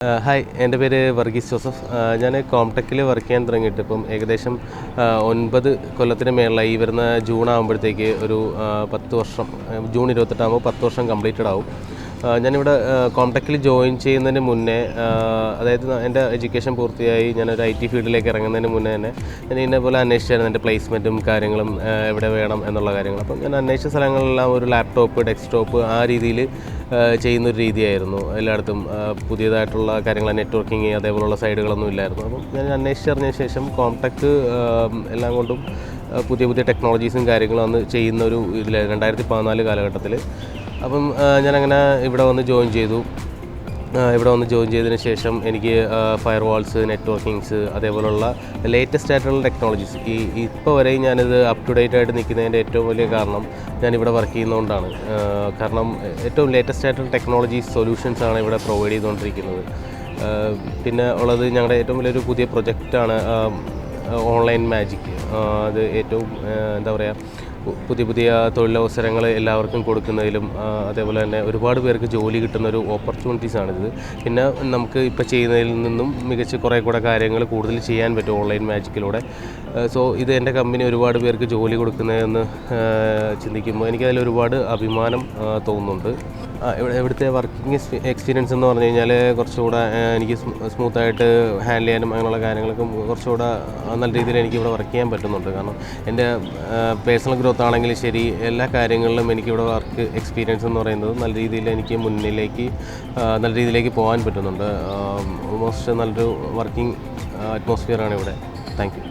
Hi, എൻ്റെ പേര് Varghese Joseph. ഞാൻ കോംടെക്കിൽ വർക്ക് ചെയ്യാൻ തുടങ്ങിയിട്ട് ഇപ്പം ഏകദേശം 9 കൊല്ലത്തിന് മേളിലായി. ഈ വരുന്ന ജൂൺ ആകുമ്പോഴത്തേക്ക് ഒരു 10 വർഷം, ജൂൺ 28 ആകുമ്പോൾ 10 വർഷം കംപ്ലീറ്റഡ് ആവും. ഞാനിവിടെ കോംടെക്കിൽ ജോയിൻ ചെയ്യുന്നതിന് മുന്നേ, അതായത് എൻ്റെ എഡ്യൂക്കേഷൻ പൂർത്തിയായി ഞാനൊരു IT ഫീൽഡിലേക്ക് ഇറങ്ങുന്നതിന് മുന്നേ തന്നെ ഞാൻ ഇതേപോലെ അന്വേഷിച്ചായിരുന്നു എൻ്റെ പ്ലേസ്മെൻറ്റും കാര്യങ്ങളും എവിടെ വേണം എന്നുള്ള കാര്യങ്ങൾ. അപ്പം ഞാൻ അന്വേഷിച്ച സ്ഥലങ്ങളിലെല്ലാം ഒരു ലാപ്ടോപ്പ്, ഡെസ്ക്ടോപ്പ് ആ രീതിയിൽ ചെയ്യുന്നൊരു രീതിയായിരുന്നു. എല്ലായിടത്തും പുതിയതായിട്ടുള്ള കാര്യങ്ങൾ, നെറ്റ്വർക്കിങ് അതേപോലുള്ള സൈഡുകളൊന്നും ഇല്ലായിരുന്നു. അപ്പം ഞാൻ അന്വേഷിച്ചറിഞ്ഞ ശേഷം കോംടെക് എല്ലാം കൊണ്ടും പുതിയ പുതിയ ടെക്നോളജീസും കാര്യങ്ങളും അന്ന് ചെയ്യുന്ന ഒരു ഇതിൽ 2014 കാലഘട്ടത്തിൽ. അപ്പം ഞാനങ്ങനെ ഇവിടെ വന്ന് ജോയിൻ ചെയ്തു. ഇവിടെ വന്ന് ജോയിൻ ചെയ്തതിന് ശേഷം എനിക്ക് ഫയർ വാൾസ്, നെറ്റ്വർക്കിങ്സ് അതേപോലുള്ള ലേറ്റസ്റ്റ് ആയിട്ടുള്ള ടെക്നോളജീസ് ഇപ്പോൾ വരെയും ഞാനിത് അപ് ടു ഡേറ്റ് ആയിട്ട് നിൽക്കുന്നതിൻ്റെ ഏറ്റവും വലിയ കാരണം ഞാനിവിടെ വർക്ക് ചെയ്യുന്നതുകൊണ്ടാണ്. കാരണം ഏറ്റവും ലേറ്റസ്റ്റ് ആയിട്ടുള്ള ടെക്നോളജീസ്, സൊല്യൂഷൻസാണ് ഇവിടെ പ്രൊവൈഡ് ചെയ്തുകൊണ്ടിരിക്കുന്നത്. പിന്നെ ഉള്ളത് ഞങ്ങളുടെ ഏറ്റവും വലിയൊരു പുതിയ പ്രൊജക്റ്റാണ് ഓൺലൈൻ മാജിക്. അത് ഏറ്റവും എന്താ പറയുക, പുതിയ പുതിയ തൊഴിലവസരങ്ങൾ എല്ലാവർക്കും കൊടുക്കുന്നതിലും അതേപോലെ തന്നെ ഒരുപാട് പേർക്ക് ജോലി കിട്ടുന്നൊരു ഓപ്പർച്യൂണിറ്റീസാണിത്. പിന്നെ നമുക്ക് ഇപ്പോൾ ചെയ്യുന്നതിൽ നിന്നും മികച്ച കുറേ കൂടെ കാര്യങ്ങൾ കൂടുതൽ ചെയ്യാൻ പറ്റും ഓൺലൈൻ മാജിക്കിലൂടെ. സോ ഇത് എൻ്റെ കമ്പനി ഒരുപാട് പേർക്ക് ജോലി കൊടുക്കുന്നതെന്ന് ചിന്തിക്കുമ്പോൾ എനിക്കതിൽ ഒരുപാട് അഭിമാനം തോന്നുന്നുണ്ട്. ഇവിടുത്തെ വർക്കിംഗ് എക്സ്പീരിയൻസ് എന്ന് പറഞ്ഞു കഴിഞ്ഞാൽ കുറച്ചുകൂടെ എനിക്ക് സ്മൂത്തായിട്ട് ഹാൻഡിൽ ചെയ്യാനും അങ്ങനെയുള്ള കാര്യങ്ങളൊക്കെ കുറച്ചുകൂടെ നല്ല രീതിയിൽ എനിക്കിവിടെ വർക്ക് ചെയ്യാൻ പറ്റുന്നുണ്ട്. കാരണം എൻ്റെ പേഴ്സണൽ ഗ്രോത്ത് ആണെങ്കിലും ശരി, എല്ലാ കാര്യങ്ങളിലും എനിക്കിവിടെ വർക്ക് എക്സ്പീരിയൻസ് എന്ന് പറയുന്നത് നല്ല രീതിയിൽ എനിക്ക് മുന്നിലേക്ക് നല്ല രീതിയിലേക്ക് പോകാൻ പറ്റുന്നുണ്ട്. ഓൾമോസ്റ്റ് നല്ലൊരു വർക്കിംഗ് അറ്റ്മോസ്ഫിയറാണ് ഇവിടെ. Thank you.